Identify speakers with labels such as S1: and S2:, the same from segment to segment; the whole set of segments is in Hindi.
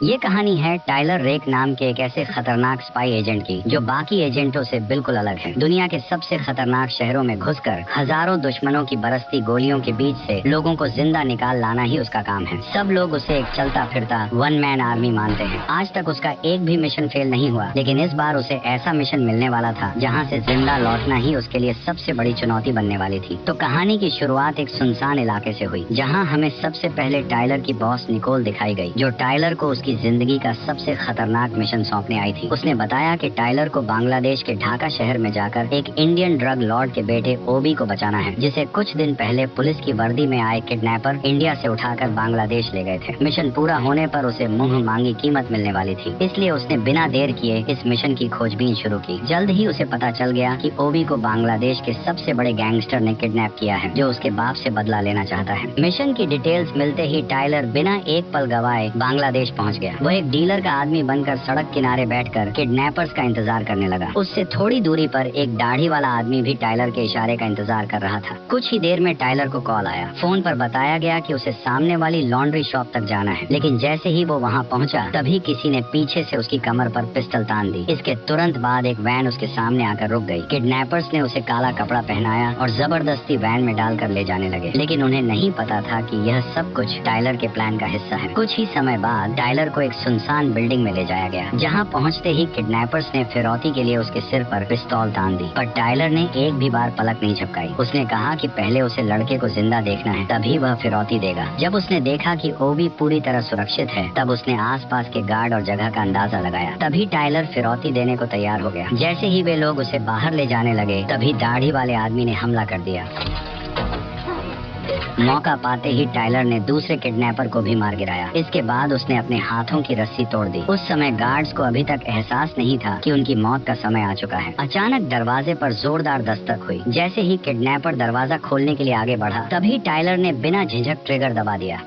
S1: ये कहानी है टाइलर रेक नाम के एक ऐसे खतरनाक स्पाई एजेंट की जो बाकी एजेंटों से बिल्कुल अलग है। दुनिया के सबसे खतरनाक शहरों में घुसकर हजारों दुश्मनों की बरसती गोलियों के बीच से लोगों को जिंदा निकाल लाना ही उसका काम है। सब लोग उसे एक चलता फिरता वन मैन आर्मी मानते हैं। आज तक उसका एक भी मिशन फेल नहीं हुआ, लेकिन इस बार उसे ऐसा मिशन मिलने वाला था जहाँ से जिंदा लौटना ही उसके लिए सबसे बड़ी चुनौती बनने वाली थी। तो कहानी की शुरुआत एक सुनसान इलाके से हुई, जहाँ हमें सबसे पहले टाइलर की बॉस निकोल दिखाई गई, जो टाइलर को उसकी जिंदगी का सबसे खतरनाक मिशन सौंपने आई थी। उसने बताया कि टाइलर को बांग्लादेश के ढाका शहर में जाकर एक इंडियन ड्रग लॉर्ड के बेटे ओबी को बचाना है, जिसे कुछ दिन पहले पुलिस की वर्दी में आए किडनैपर इंडिया से उठाकर बांग्लादेश ले गए थे। मिशन पूरा होने पर उसे मुंह मांगी कीमत मिलने वाली थी, इसलिए उसने बिना देर किए इस मिशन की खोजबीन शुरू की। जल्द ही उसे पता चल गया कि ओबी को बांग्लादेश के सबसे बड़े गैंगस्टर ने किडनैप किया है, जो उसके बाप से बदला लेना चाहता है। मिशन की डिटेल्स मिलते ही टाइलर बिना एक पल गवाए बांग्लादेश पहुंच गया। वो एक डीलर का आदमी बनकर सड़क किनारे बैठकर किडनैपर्स का इंतजार करने लगा। उससे थोड़ी दूरी पर एक दाढ़ी वाला आदमी भी टाइलर के इशारे का इंतजार कर रहा था। कुछ ही देर में टाइलर को कॉल आया। फोन पर बताया गया कि उसे सामने वाली लॉन्ड्री शॉप तक जाना है, लेकिन जैसे ही वो वहाँ पहुँचा तभी किसी ने पीछे से उसकी कमर पर पिस्टल तान दी। इसके तुरंत बाद एक वैन उसके सामने आकर रुक गई। किडनैपर्स ने उसे काला कपड़ा पहनाया और जबरदस्ती वैन में डालकर ले जाने लगे, लेकिन उन्हें नहीं पता था कि यह सब कुछ टाइलर के प्लान का हिस्सा है। कुछ ही समय बाद टाइलर को एक सुनसान बिल्डिंग में ले जाया गया, जहां पहुंचते ही किडनैपर्स ने फिरौती के लिए उसके सिर पर पिस्तौल तान दी, पर टाइलर ने एक भी बार पलक नहीं झपकाई। उसने कहा कि पहले उसे लड़के को जिंदा देखना है, तभी वह फिरौती देगा। जब उसने देखा कि ओबी पूरी तरह सुरक्षित है, तब उसने आसपास के गार्ड और जगह का अंदाजा लगाया। तभी टाइलर फिरौती देने को तैयार हो गया। जैसे ही वे लोग उसे बाहर ले जाने लगे, तभी दाढ़ी वाले आदमी ने हमला कर दिया। मौका पाते ही टाइलर ने दूसरे किडनैपर को भी मार गिराया। इसके बाद उसने अपने हाथों की रस्सी तोड़ दी। उस समय गार्ड्स को अभी तक एहसास नहीं था कि उनकी मौत का समय आ चुका है। अचानक दरवाजे पर जोरदार दस्तक हुई। जैसे ही किडनैपर दरवाजा खोलने के लिए आगे बढ़ा, तभी टाइलर ने बिना झिझक ट्रिगर दबा दिया।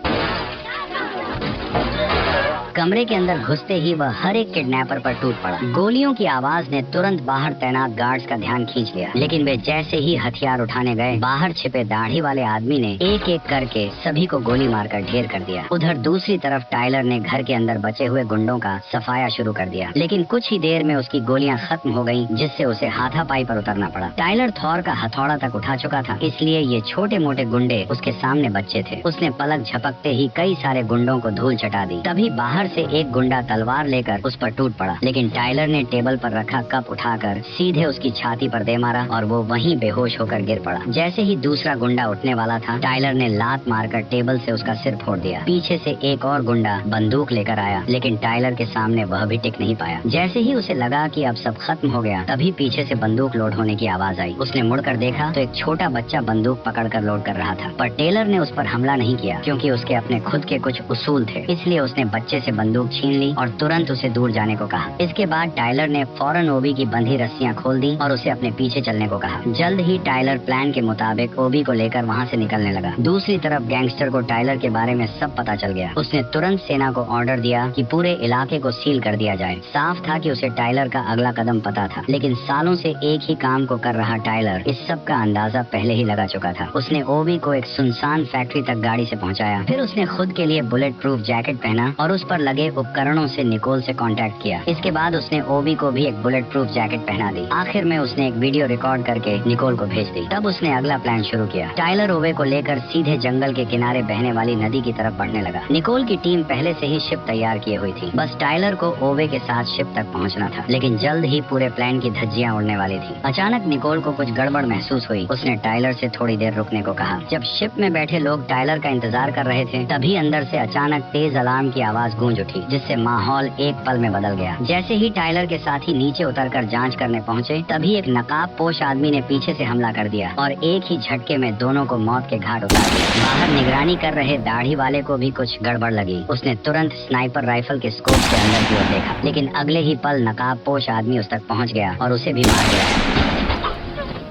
S1: कमरे के अंदर घुसते ही वह हर एक किडनैपर पर टूट पड़ा। गोलियों की आवाज ने तुरंत बाहर तैनात गार्ड्स का ध्यान खींच लिया, लेकिन वे जैसे ही हथियार उठाने गए, बाहर छिपे दाढ़ी वाले आदमी ने एक एक करके सभी को गोली मारकर ढेर कर दिया। उधर दूसरी तरफ टाइलर ने घर के अंदर बचे हुए गुंडों का सफाया शुरू कर दिया, लेकिन कुछ ही देर में उसकी गोलियां खत्म हो गयी, जिससे उसे हाथापाई पर उतरना पड़ा। टाइलर थॉर का हथौड़ा तक उठा चुका था, इसलिए ये छोटे मोटे गुंडे उसके सामने बच्चे थे। उसने पलक झपकते ही कई सारे गुंडों को धूल चटा दी। तभी बाहर से एक गुंडा तलवार लेकर उस पर टूट पड़ा, लेकिन टाइलर ने टेबल पर रखा कप उठाकर सीधे उसकी छाती पर दे मारा और वो वहीं बेहोश होकर गिर पड़ा। जैसे ही दूसरा गुंडा उठने वाला था, टाइलर ने लात मारकर टेबल से उसका सिर फोड़ दिया। पीछे से एक और गुंडा बंदूक लेकर आया, लेकिन टाइलर के सामने वह भी टिक नहीं पाया। जैसे ही उसे लगा कि अब सब खत्म हो गया, तभी पीछे से बंदूक लोड होने की आवाज आई। उसने मुड़कर देखा तो एक छोटा बच्चा बंदूक पकड़कर लोड कर रहा था, पर टेलर ने उस पर हमला नहीं किया, क्योंकि उसके अपने खुद के कुछ उसूल थे। इसलिए उसने बच्चे से बंदूक छीन ली और तुरंत उसे दूर जाने को कहा। इसके बाद टाइलर ने फौरन ओबी की बंधी रस्सियां खोल दी और उसे अपने पीछे चलने को कहा। जल्द ही टाइलर प्लान के मुताबिक ओबी को लेकर वहां से निकलने लगा। दूसरी तरफ गैंगस्टर को टाइलर के बारे में सब पता चल गया। उसने तुरंत सेना को ऑर्डर दिया कि पूरे इलाके को सील कर दिया जाए। साफ था कि उसे टाइलर का अगला कदम पता था, लेकिन सालों से एक ही काम को कर रहा टाइलर इस सब का अंदाजा पहले ही लगा चुका था। उसने ओबी को एक सुनसान फैक्ट्री तक गाड़ी से पहुंचाया। फिर उसने खुद के लिए बुलेट प्रूफ जैकेट पहना और उस पर लगे उपकरणों से निकोल से कांटेक्ट किया। इसके बाद उसने ओबी को भी एक बुलेट प्रूफ जैकेट पहना दी। आखिर में उसने एक वीडियो रिकॉर्ड करके निकोल को भेज दी। तब उसने अगला प्लान शुरू किया। टाइलर ओबे को लेकर सीधे जंगल के किनारे बहने वाली नदी की तरफ बढ़ने लगा। निकोल की टीम पहले से ही शिप तैयार किए हुई थी, बस टाइलर को ओबे के साथ शिप तक पहुंचना था। लेकिन जल्द ही पूरे प्लान की धज्जियां उड़ने वाली थी। अचानक निकोल को कुछ गड़बड़ महसूस हुई। उसने टाइलर से थोड़ी देर रुकने को कहा। जब शिप में बैठे लोग टाइलर का इंतजार कर रहे थे, तभी अंदर से अचानक तेज अलार्म की आवाज गूंज उठी, जिससे माहौल एक पल में बदल गया। जैसे ही टाइलर के साथी नीचे उतरकर जांच करने पहुंचे, तभी एक नकाब पोश आदमी ने पीछे से हमला कर दिया और एक ही झटके में दोनों को मौत के घाट उतार दिया। बाहर निगरानी कर रहे दाढ़ी वाले को भी कुछ गड़बड़ लगी। उसने तुरंत स्नाइपर राइफल के स्कोप से अंदर की ओर देखा, लेकिन अगले ही पल नकाब पोश आदमी उस तक पहुंच गया और उसे भी मार दिया।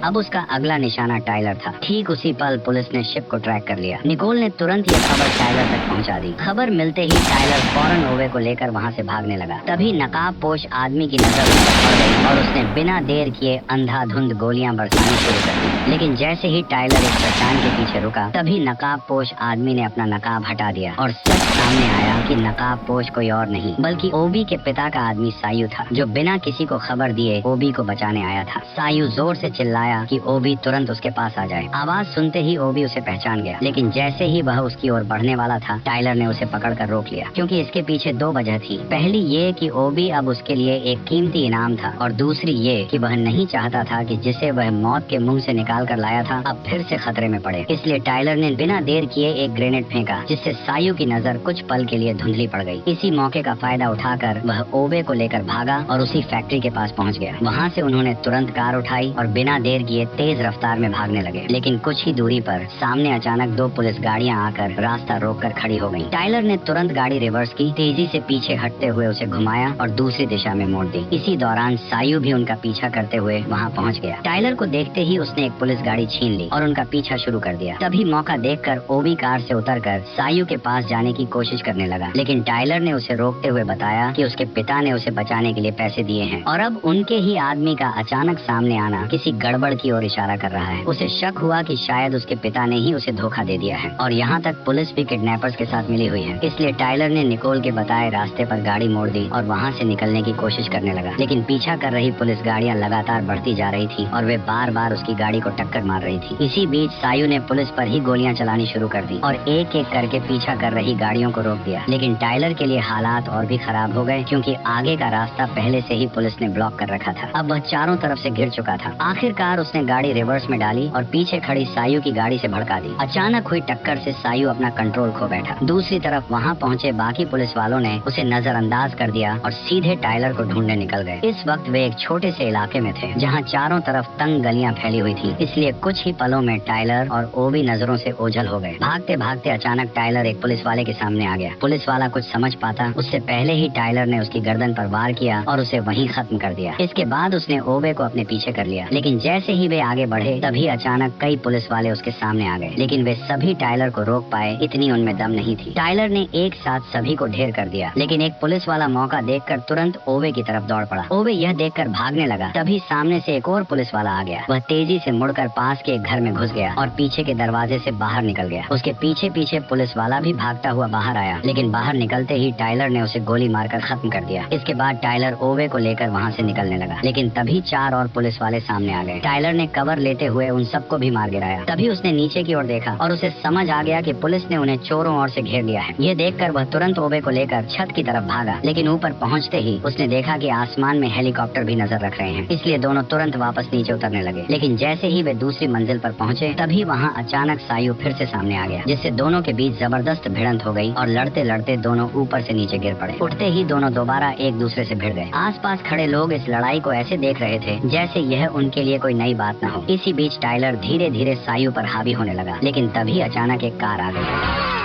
S1: अब उसका अगला निशाना टाइलर था। ठीक उसी पल पुलिस ने शिप को ट्रैक कर लिया। निकोल ने तुरंत ये खबर टाइलर तक पहुंचा दी। खबर मिलते ही टाइलर फौरन ओवे को लेकर वहां से भागने लगा। तभी नकाबपोश आदमी की नजर उस पर पड़ गई और उसने बिना देर किए अंधाधुंध गोलियां बरसानी शुरू कर दी। लेकिन जैसे ही टाइलर एक चट्टान के पीछे रुका, तभी नकाबपोश आदमी ने अपना नकाब हटा दिया और सच सामने आया कि नकाबपोश कोई और नहीं बल्कि ओबी के पिता का आदमी सायू था, जो बिना किसी को खबर दिए ओबी को बचाने आया था। सायू जोर से चिल्लाया कि ओबी तुरंत उसके पास आ जाए। आवाज सुनते ही ओबी उसे पहचान गया, लेकिन जैसे ही वह उसकी ओर बढ़ने वाला था, टाइलर ने उसे पकड़कर रोक लिया, क्योंकि इसके पीछे दो वजह थी। पहली ये कि ओबी अब उसके लिए एक कीमती इनाम था और दूसरी ये कि वह नहीं चाहता था कि जिसे वह मौत के मुंह से निकाल कर लाया था अब फिर से खतरे में पड़े। इसलिए टाइलर ने बिना देर किए एक ग्रेनेड फेंका, जिससे सायू की नजर कुछ पल के लिए धुंधली पड़ गई। इसी मौके का फायदा उठाकर वह ओबे को लेकर भागा और उसी फैक्ट्री के पास पहुंच गया। वहां से उन्होंने तुरंत कार उठाई और बिना देर किए तेज रफ्तार में भागने लगे। लेकिन कुछ ही दूरी पर सामने अचानक दो पुलिस गाड़ियां आकर रास्ता रोककर खड़ी हो गईं। टाइलर ने तुरंत गाड़ी रिवर्स की, तेजी से पीछे हटते हुए उसे घुमाया और दूसरी दिशा में मोड़ दी। इसी दौरान सायू भी उनका पीछा करते हुए वहां पहुंच गया। टाइलर को देखते ही उसने एक पुलिस गाड़ी छीन ली और उनका पीछा शुरू कर दिया। तभी मौका देखकर ओबी कार से उतरकर सायू के पास जाने की कोशिश करने लगा, लेकिन टाइलर ने उसे रोकते हुए बताया कि उसके पिता ने उसे बचाने के लिए पैसे दिए हैं और अब उनके ही आदमी का अचानक सामने आना किसी गड़बड़ की ओर इशारा कर रहा है। उसे शक हुआ कि शायद उसके पिता ने ही उसे धोखा दे दिया है और यहाँ तक पुलिस भी किडनैपर्स के साथ मिली हुई है। इसलिए टाइलर ने निकोल के बताए रास्ते पर गाड़ी मोड़ दी और वहाँ से निकलने की कोशिश करने लगा, लेकिन पीछा कर रही पुलिस गाड़ियाँ लगातार बढ़ती जा रही थी और वे बार बार उसकी गाड़ी को टक्कर मार रही थी। इसी बीच सायू ने पुलिस पर ही गोलियां चलानी शुरू कर दी और एक एक करके पीछा कर रही गाड़ियों को रोक दिया। लेकिन टाइलर के लिए हालात और भी खराब हो गए, क्योंकि आगे का रास्ता पहले से ही पुलिस ने ब्लॉक कर रखा था। अब वह चारों तरफ से घिर चुका था। आखिरकार उसने गाड़ी रिवर्स में डाली और पीछे खड़ी सायू की गाड़ी से भड़का दी। अचानक हुई टक्कर से सायू अपना कंट्रोल खो बैठा। दूसरी तरफ वहाँ पहुँचे बाकी पुलिस वालों ने उसे नजरअंदाज कर दिया और सीधे टाइलर को ढूंढने निकल गए। इस वक्त वे एक छोटे से इलाके में थे, जहाँ चारों तरफ तंग गलियां फैली हुई थी। इसलिए कुछ ही पलों में टाइलर और ओबी नजरों से ओझल हो गए। भागते भागते अचानक टाइलर एक पुलिस वाले के सामने आ गया। पुलिस वाला कुछ समझ पाता उससे पहले ही टाइलर ने उसकी गर्दन पर वार किया और उसे वहीं खत्म कर दिया। इसके बाद उसने ओबे को अपने पीछे कर लिया, लेकिन जैसे ही वे आगे बढ़े तभी अचानक कई पुलिस वाले उसके सामने आ गए, लेकिन वे सभी टाइलर को रोक पाए इतनी उनमें दम नहीं थी। टाइलर ने एक साथ सभी को ढेर कर दिया, लेकिन एक पुलिस वाला मौका देखकर तुरंत ओबे की तरफ दौड़ पड़ा। ओबे यह देखकर भागने लगा, तभी सामने से एक और पुलिस वाला आ गया। वह तेजी से मुड़कर पास के एक घर में घुस गया और पीछे के दरवाजे से बाहर निकल गया। उसके पीछे पीछे पुलिस वाला भी भागता हुआ बाहर आया, लेकिन बाहर निकलते ही टाइलर ने उसे गोली मारकर खत्म कर दिया। इसके बाद टाइलर ओवे को लेकर वहाँ से निकलने लगा, लेकिन तभी चार और पुलिस वाले सामने आ गए। टाइलर ने कवर लेते हुए उन सबको भी मार गिराया। तभी उसने नीचे की ओर देखा और उसे समझ आ गया कि पुलिस ने उन्हें चोरों ओर से घेर लिया है। ये देखकर वह तुरंत ओवे को लेकर छत की तरफ भागा, लेकिन ऊपर पहुँचते ही उसने देखा कि आसमान में हेलीकॉप्टर भी नजर रख रहे हैं। इसलिए दोनों तुरंत वापस नीचे उतरने लगे, लेकिन जैसे ही वे दूसरी मंजिल पर पहुंचे तभी वहां अचानक सायू फिर से सामने आ गया, जिससे दोनों के बीच जबरदस्त भिड़ंत हो गई और लड़ते लड़ते दोनों ऊपर से नीचे गिर पड़े। उठते ही दोनों दोबारा एक दूसरे से भिड़ गए। आसपास खड़े लोग इस लड़ाई को ऐसे देख रहे थे जैसे यह उनके लिए कोई नई बात न हो। इसी बीच टाइलर धीरे धीरे सायू पर हावी होने लगा, लेकिन तभी अचानक एक कार आ गई।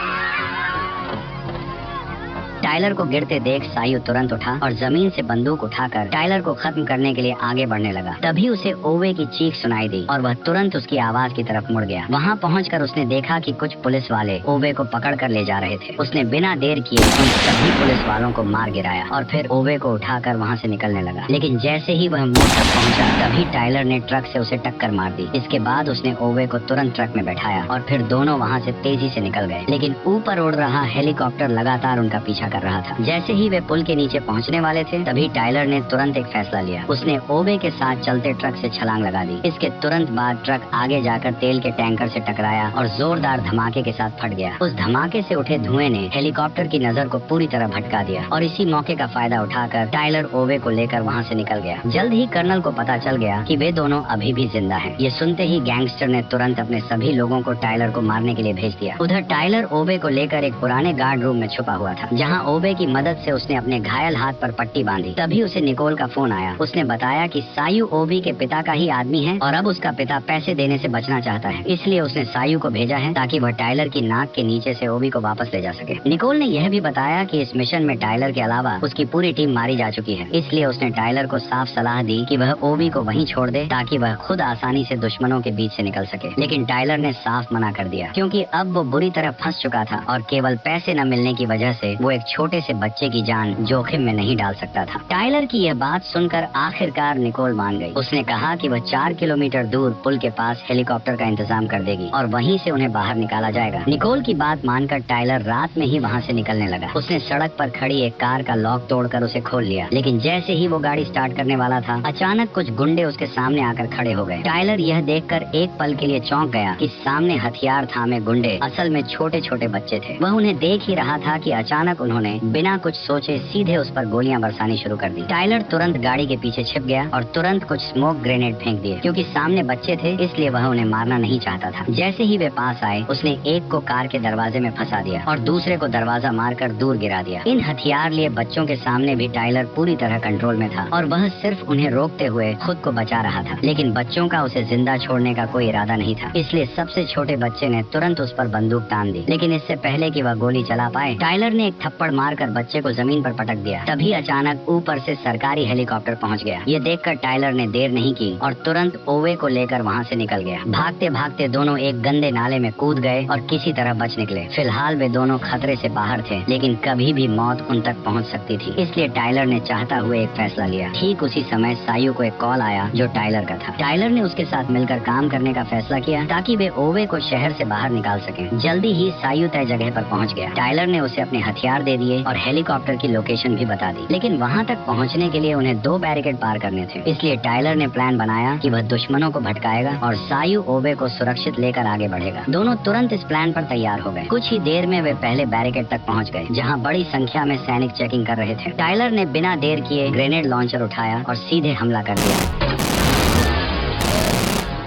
S1: टाइलर को गिरते देख सायू तुरंत उठा और जमीन से बंदूक उठाकर टाइलर को खत्म करने के लिए आगे बढ़ने लगा। तभी उसे ओवे की चीख सुनाई दी और वह तुरंत उसकी आवाज की तरफ मुड़ गया। वहां पहुंचकर उसने देखा कि कुछ पुलिस वाले ओवे को पकड़कर ले जा रहे थे। उसने बिना देर किए उन सभी पुलिस वालों को मार गिराया और फिर ओवे को उठाकर वहां से निकलने लगा। लेकिन जैसे ही वह मोड़ तक पहुंचा तभी टाइलर ने ट्रक से उसे टक्कर मार दी। इसके बाद उसने ओवे को तुरंत ट्रक में बैठाया और फिर दोनों वहाँ से तेजी से निकल गए। लेकिन ऊपर उड़ रहा हेलीकॉप्टर लगातार उनका पीछा कर रहा था। जैसे ही वे पुल के नीचे पहुंचने वाले थे तभी टाइलर ने तुरंत एक फैसला लिया। उसने ओवे के साथ चलते ट्रक से छलांग लगा दी। इसके तुरंत बाद ट्रक आगे जाकर तेल के टैंकर से टकराया और जोरदार धमाके के साथ फट गया। उस धमाके से उठे धुएं ने हेलीकॉप्टर की नजर को पूरी तरह भटका दिया और इसी मौके का फायदा उठाकर टाइलर ओवे को लेकर वहाँ से निकल गया। जल्द ही कर्नल को पता चल गया कि वे दोनों अभी भी जिंदा हैं। ये सुनते ही गैंगस्टर ने तुरंत अपने सभी लोगों को टाइलर को मारने के लिए भेज दिया। उधर टाइलर ओवे को लेकर एक पुराने गार्ड रूम में छुपा हुआ था, जहाँ वहाँ ओबे की मदद से उसने अपने घायल हाथ पर पट्टी बांधी। तभी उसे निकोल का फोन आया। उसने बताया कि सायु ओबी के पिता का ही आदमी है और अब उसका पिता पैसे देने से बचना चाहता है, इसलिए उसने सायु को भेजा है ताकि वह टाइलर की नाक के नीचे से ओबी को वापस ले जा सके। निकोल ने यह भी बताया कि इस मिशन में टाइलर के अलावा उसकी पूरी टीम मारी जा चुकी है, इसलिए उसने टाइलर को साफ सलाह दी कि वह ओबी को वहीं छोड़ दे ताकि वह खुद आसानी से दुश्मनों के बीच से निकल सके। लेकिन टाइलर ने साफ मना कर दिया क्योंकि अब वो बुरी तरह फंस चुका था और केवल पैसे न मिलने की वजह से वो एक छोटे से बच्चे की जान जोखिम में नहीं डाल सकता था। टाइलर की यह बात सुनकर आखिरकार निकोल मान गई। उसने कहा कि वह 4 किलोमीटर दूर पुल के पास हेलीकॉप्टर का इंतजाम कर देगी और वहीं से उन्हें बाहर निकाला जाएगा। निकोल की बात मानकर टाइलर रात में ही वहाँ से निकलने लगा। उसने सड़क पर खड़ी एक कार का लॉक तोड़कर उसे खोल लिया, लेकिन जैसे ही वो गाड़ी स्टार्ट करने वाला था, अचानक कुछ गुंडे उसके सामने आकर खड़े हो गए। टाइलर यह देखकर एक पल के लिए चौंक गया कि सामने हथियार थामे गुंडे असल में छोटे छोटे बच्चे थे। वह उन्हें देख ही रहा था कि अचानक उन्होंने बिना कुछ सोचे सीधे उस पर गोलियां बरसानी शुरू कर दी। टाइलर तुरंत गाड़ी के पीछे छिप गया और तुरंत कुछ स्मोक ग्रेनेड फेंक दिए। क्योंकि सामने बच्चे थे इसलिए वह उन्हें मारना नहीं चाहता था। जैसे ही वे पास आए, उसने एक को कार के दरवाजे में फंसा दिया और दूसरे को दरवाजा मारकर दूर गिरा दिया। इन हथियार लिए बच्चों के सामने भी टाइलर पूरी तरह कंट्रोल में था और वह सिर्फ उन्हें रोकते हुए खुद को बचा रहा था। लेकिन बच्चों का उसे जिंदा छोड़ने का कोई इरादा नहीं था, इसलिए सबसे छोटे बच्चे ने तुरंत उस पर बंदूक तान दी। लेकिन इससे पहले कि वह गोली चला पाए, टाइलर ने एक थप्पड़ मारकर बच्चे को जमीन पर पटक दिया। तभी अचानक ऊपर से सरकारी हेलीकॉप्टर पहुंच गया। ये देखकर टाइलर ने देर नहीं की और तुरंत ओवे को लेकर वहाँ से निकल गया। भागते भागते दोनों एक गंदे नाले में कूद गए और किसी तरह बच निकले। फिलहाल वे दोनों खतरे से बाहर थे, लेकिन कभी भी मौत उन तक पहुँच सकती थी, इसलिए टाइलर ने चाहता हुए एक फैसला लिया। ठीक उसी समय सायु को एक कॉल आया जो टाइलर का था। टाइलर ने उसके साथ मिलकर काम करने का फैसला किया ताकि वे ओवे को शहर से बाहर निकाल सकें। जल्दी ही सायु तय जगह पर पहुंच गया। टाइलर ने उसे अपने हथियार दे दिए और हेलीकॉप्टर की लोकेशन भी बता दी। लेकिन वहां तक पहुंचने के लिए उन्हें 2 बैरिकेड पार करने थे, इसलिए टाइलर ने प्लान बनाया कि वह दुश्मनों को भटकाएगा और सायु ओवे को सुरक्षित लेकर आगे बढ़ेगा। दोनों तुरंत इस प्लान पर तैयार हो गए। कुछ ही देर में वे पहले बैरिकेड तक पहुंच गए, जहां बड़ी संख्या में सैनिक चेकिंग कर रहे थे। टाइलर ने बिना देर किए ग्रेनेड लॉन्चर उठाया और सीधे हमला कर दिया।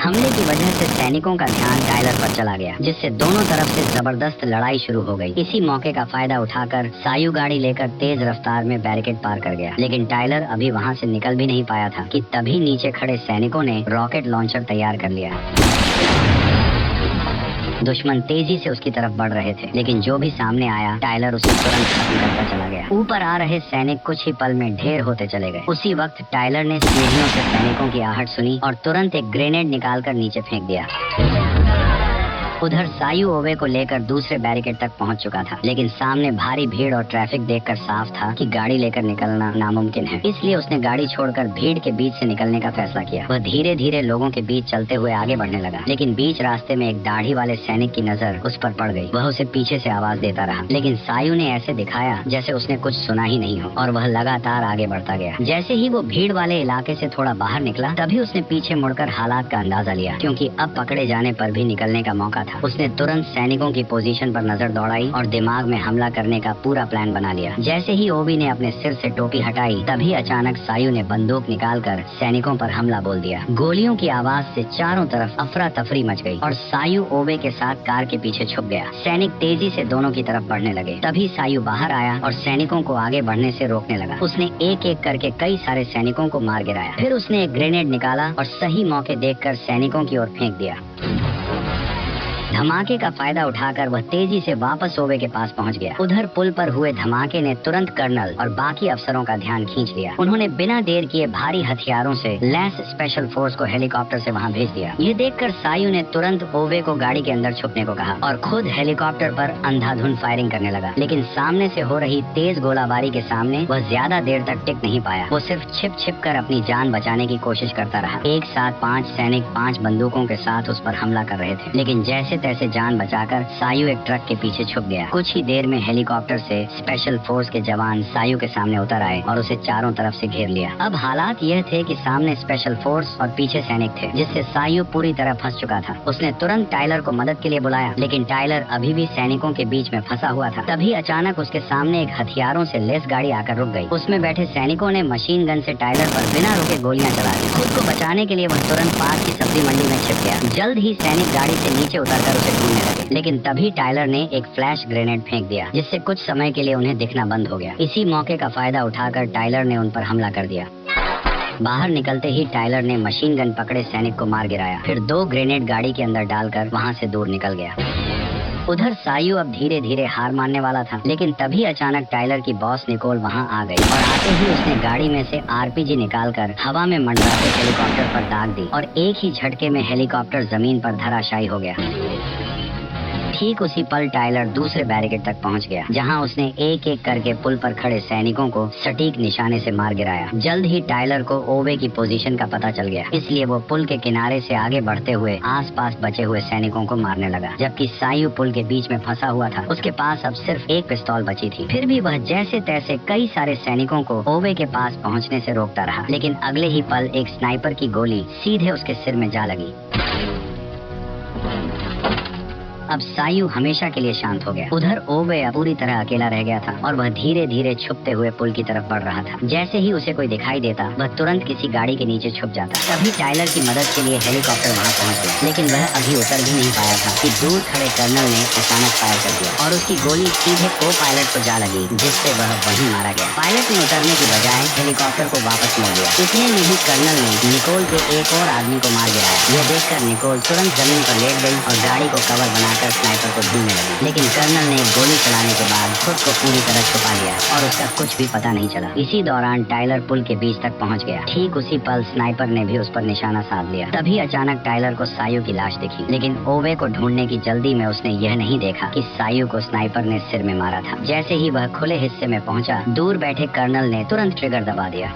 S1: हमले की वजह से सैनिकों का ध्यान टाइलर पर चला गया, जिससे दोनों तरफ से जबरदस्त लड़ाई शुरू हो गई। इसी मौके का फायदा उठाकर सायु गाड़ी लेकर तेज रफ्तार में बैरिकेड पार कर गया। लेकिन टाइलर अभी वहां से निकल भी नहीं पाया था कि तभी नीचे खड़े सैनिकों ने रॉकेट लॉन्चर तैयार कर लिया। दुश्मन तेजी से उसकी तरफ बढ़ रहे थे, लेकिन जो भी सामने आया टाइलर उसे तुरंत खत्म करता चला गया। ऊपर आ रहे सैनिक कुछ ही पल में ढेर होते चले गए। उसी वक्त टाइलर ने सीढ़ियों से सैनिकों की आहट सुनी और तुरंत एक ग्रेनेड निकालकर नीचे फेंक दिया। उधर सायु ओवे को लेकर दूसरे बैरिकेड तक पहुंच चुका था, लेकिन सामने भारी भीड़ और ट्रैफिक देखकर साफ था कि गाड़ी लेकर निकलना नामुमकिन है। इसलिए उसने गाड़ी छोड़कर भीड़ के बीच से निकलने का फैसला किया। वह धीरे धीरे लोगों के बीच चलते हुए आगे बढ़ने लगा, लेकिन बीच रास्ते में एक दाढ़ी वाले सैनिक की नजर उस पर पड़ गई। वह उसे पीछे से आवाज देता रहा, लेकिन सायु ने ऐसे दिखाया जैसे उसने कुछ सुना ही नहीं हो और वह लगातार आगे बढ़ता गया। जैसे ही वो भीड़ वाले इलाके से थोड़ा बाहर निकला, तभी उसने पीछे मुड़कर हालात का अंदाजा लिया, क्योंकि अब पकड़े जाने पर भी निकलने का मौका था। उसने तुरंत सैनिकों की पोजीशन पर नजर दौड़ाई और दिमाग में हमला करने का पूरा प्लान बना लिया। जैसे ही ओबी ने अपने सिर से टोपी हटाई, तभी अचानक सायु ने बंदूक निकालकर सैनिकों पर हमला बोल दिया। गोलियों की आवाज से चारों तरफ अफरा तफरी मच गई और सायु ओबे के साथ कार के पीछे छुप गया। सैनिक तेजी से दोनों की तरफ बढ़ने लगे। तभी सायु बाहर आया और सैनिकों को आगे बढ़ने से रोकने लगा। उसने एक एक करके कई सारे सैनिकों को मार गिराया। फिर उसने एक ग्रेनेड निकाला और सही मौके देखकर सैनिकों की ओर फेंक दिया। धमाके का फायदा उठाकर वह तेजी से वापस ओवे के पास पहुंच गया। उधर पुल पर हुए धमाके ने तुरंत कर्नल और बाकी अफसरों का ध्यान खींच लिया। उन्होंने बिना देर किए भारी हथियारों से लैस स्पेशल फोर्स को हेलीकॉप्टर से वहां भेज दिया। ये देखकर सायु ने तुरंत ओवे को गाड़ी के अंदर छुपने को कहा और खुद हेलीकॉप्टर पर अंधाधुंध फायरिंग करने लगा। लेकिन सामने से हो रही तेज गोलाबारी के सामने वह ज्यादा देर तक टिक नहीं पाया। वो सिर्फ छिप कर अपनी जान बचाने की कोशिश करता रहा। एक साथ 5 सैनिक 5 बंदूकों के साथ उस पर हमला कर रहे थे, लेकिन जैसे तैसे जान बचाकर सायु एक ट्रक के पीछे छुप गया। कुछ ही देर में हेलीकॉप्टर से स्पेशल फोर्स के जवान सायु के सामने उतर आए और उसे चारों तरफ से घेर लिया। अब हालात यह थे कि सामने स्पेशल फोर्स और पीछे सैनिक थे, जिससे सायु पूरी तरह फंस चुका था। उसने तुरंत टाइलर को मदद के लिए बुलाया, लेकिन टाइलर अभी भी सैनिकों के बीच में फंसा हुआ था। तभी अचानक उसके सामने एक हथियारों से लैस गाड़ी आकर रुक गई। उसमें बैठे सैनिकों ने मशीन गन से टाइलर पर बिना रुके गोलियां चला दी। खुद को बचाने के लिए वह तुरंत पास की सब्जी मंडी में छिप गया। जल्द ही सैनिक गाड़ी से नीचे उतरकर मिलकर उसे ढूंढने लगे। लेकिन तभी टाइलर ने एक फ्लैश ग्रेनेड फेंक दिया, जिससे कुछ समय के लिए उन्हें दिखना बंद हो गया। इसी मौके का फायदा उठाकर टाइलर ने उन पर हमला कर दिया। बाहर निकलते ही टाइलर ने मशीन गन पकड़े सैनिक को मार गिराया, फिर 2 ग्रेनेड गाड़ी के अंदर डालकर वहाँ से दूर निकल गया। उधर सायु अब धीरे धीरे हार मानने वाला था, लेकिन तभी अचानक टाइलर की बॉस निकोल वहां आ गई और आते ही उसने गाड़ी में से आरपीजी निकालकर हवा में मंडराते हेलीकॉप्टर पर दाग दी और एक ही झटके में हेलीकॉप्टर जमीन पर धराशायी हो गया। ठीक उसी पल टाइलर दूसरे बैरिकेड तक पहुंच गया, जहां उसने एक एक करके पुल पर खड़े सैनिकों को सटीक निशाने से मार गिराया। जल्द ही टाइलर को ओवे की पोजीशन का पता चल गया, इसलिए वो पुल के किनारे से आगे बढ़ते हुए आसपास बचे हुए सैनिकों को मारने लगा। जबकि सायु पुल के बीच में फंसा हुआ था, उसके पास अब सिर्फ एक पिस्तौल बची थी। फिर भी वह जैसे तैसे कई सारे सैनिकों को ओवे के पास पहुँचने से रोकता रहा, लेकिन अगले ही पल एक स्नाइपर की गोली सीधे उसके सिर में जा लगी। अब सायु हमेशा के लिए शांत हो गया। उधर ओवे पूरी तरह अकेला रह गया था और वह धीरे धीरे छुपते हुए पुल की तरफ बढ़ रहा था। जैसे ही उसे कोई दिखाई देता, वह तुरंत किसी गाड़ी के नीचे छुप जाता। तभी टाइलर की मदद के लिए हेलीकॉप्टर वहां पहुंच गया, लेकिन वह अभी उतर भी नहीं पाया था कि दूर खड़े कर्नल ने अचानक फायर कर दिया और उसकी गोली सीधे को पायलट को जा लगी, जिससे वह वहीं मारा गया। पायलट ने उतरने की बजाय हेलीकॉप्टर को वापस मोड़ दिया। इतने में ही कर्नल ने निकोल के एक और आदमी को मार गिराया। यह देखकर निकोल तुरंत जमीन पर लेट गई और गाड़ी को कवर बनाकर स्नाइपर को ढूंढने लगी। लेकिन कर्नल ने गोली चलाने के बाद खुद को पूरी तरह छुपा लिया और उसका कुछ भी पता नहीं चला। इसी दौरान टाइलर पुल के बीच तक पहुंच गया। ठीक उसी पल स्नाइपर ने भी उस पर निशाना साध लिया। तभी अचानक टाइलर को सायु की लाश दिखी, लेकिन ओवे को ढूंढने की जल्दी में उसने यह नहीं देखा कि सायु को स्नाइपर ने सिर में मारा था। जैसे ही वह खुले हिस्से में पहुंचा, दूर बैठे कर्नल ने तुरंत ट्रिगर दबा दिया।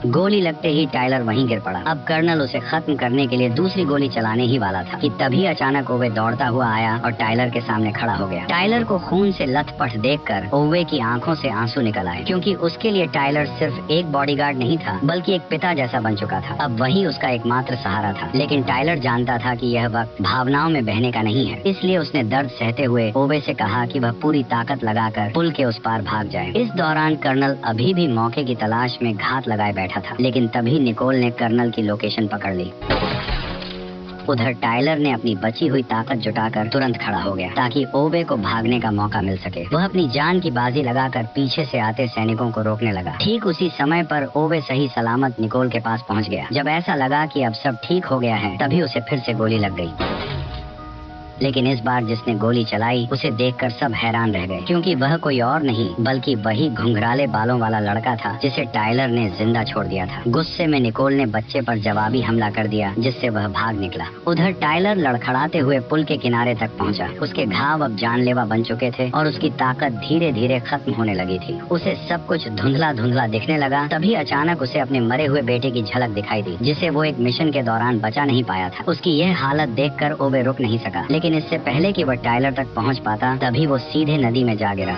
S1: गोली लगते ही टाइलर वहीं गिर पड़ा। अब कर्नल उसे खत्म करने के लिए दूसरी गोली चलाने ही वाला था कि तभी अचानक ओवे दौड़ता हुआ आया और टाइलर के सामने खड़ा हो गया। टाइलर को खून से लथपथ देखकर ओवे की आंखों से आंसू निकल आए, क्योंकि उसके लिए टाइलर सिर्फ एक बॉडीगार्ड नहीं था, बल्कि एक पिता जैसा बन चुका था। अब वही उसका एकमात्र सहारा था। लेकिन टाइलर जानता था कि यह वक्त भावनाओं में बहने का नहीं है, इसलिए उसने दर्द सहते हुए ओवे से कहा कि वह पूरी ताकत लगाकर पुल के उस पार भाग जाए। इस दौरान कर्नल अभी भी मौके की तलाश में घात लगाए बैठा था, लेकिन तभी निकोल ने कर्नल की लोकेशन पकड़ ली। उधर टाइलर ने अपनी बची हुई ताकत जुटाकर तुरंत खड़ा हो गया, ताकि ओवे को भागने का मौका मिल सके। वह अपनी जान की बाजी लगाकर पीछे से आते सैनिकों को रोकने लगा। ठीक उसी समय पर ओवे सही सलामत निकोल के पास पहुंच गया। जब ऐसा लगा कि अब सब ठीक हो गया है, तभी उसे फिर से गोली लग गई। लेकिन इस बार जिसने गोली चलाई उसे देखकर सब हैरान रह गए, क्योंकि वह कोई और नहीं बल्कि वही घुंघराले बालों वाला लड़का था जिसे टाइलर ने जिंदा छोड़ दिया था। गुस्से में निकोल ने बच्चे पर जवाबी हमला कर दिया, जिससे वह भाग निकला। उधर टाइलर लड़खड़ाते हुए पुल के किनारे तक पहुंचा। उसके घाव अब जानलेवा बन चुके थे और उसकी ताकत धीरे धीरे खत्म होने लगी थी। उसे सब कुछ धुंधला धुंधला दिखने लगा। तभी अचानक उसे अपने मरे हुए बेटे की झलक दिखाई दी, जिसे वो एक मिशन के दौरान बचा नहीं पाया था। उसकी यह हालत देखकर ओवे रुक नहीं सका, लेकिन इससे पहले कि वह टाइलर तक पहुंच पाता, तभी वो सीधे नदी में जा गिरा।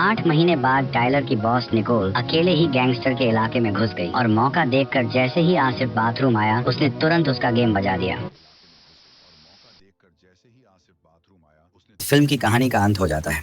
S1: 8 महीने बाद टाइलर की बॉस निकोल अकेले ही गैंगस्टर के इलाके में घुस गई और मौका देखकर जैसे ही आसिफ बाथरूम आया, उसने तुरंत उसका गेम बजा दिया।
S2: फिल्म की कहानी का अंत हो जाता है।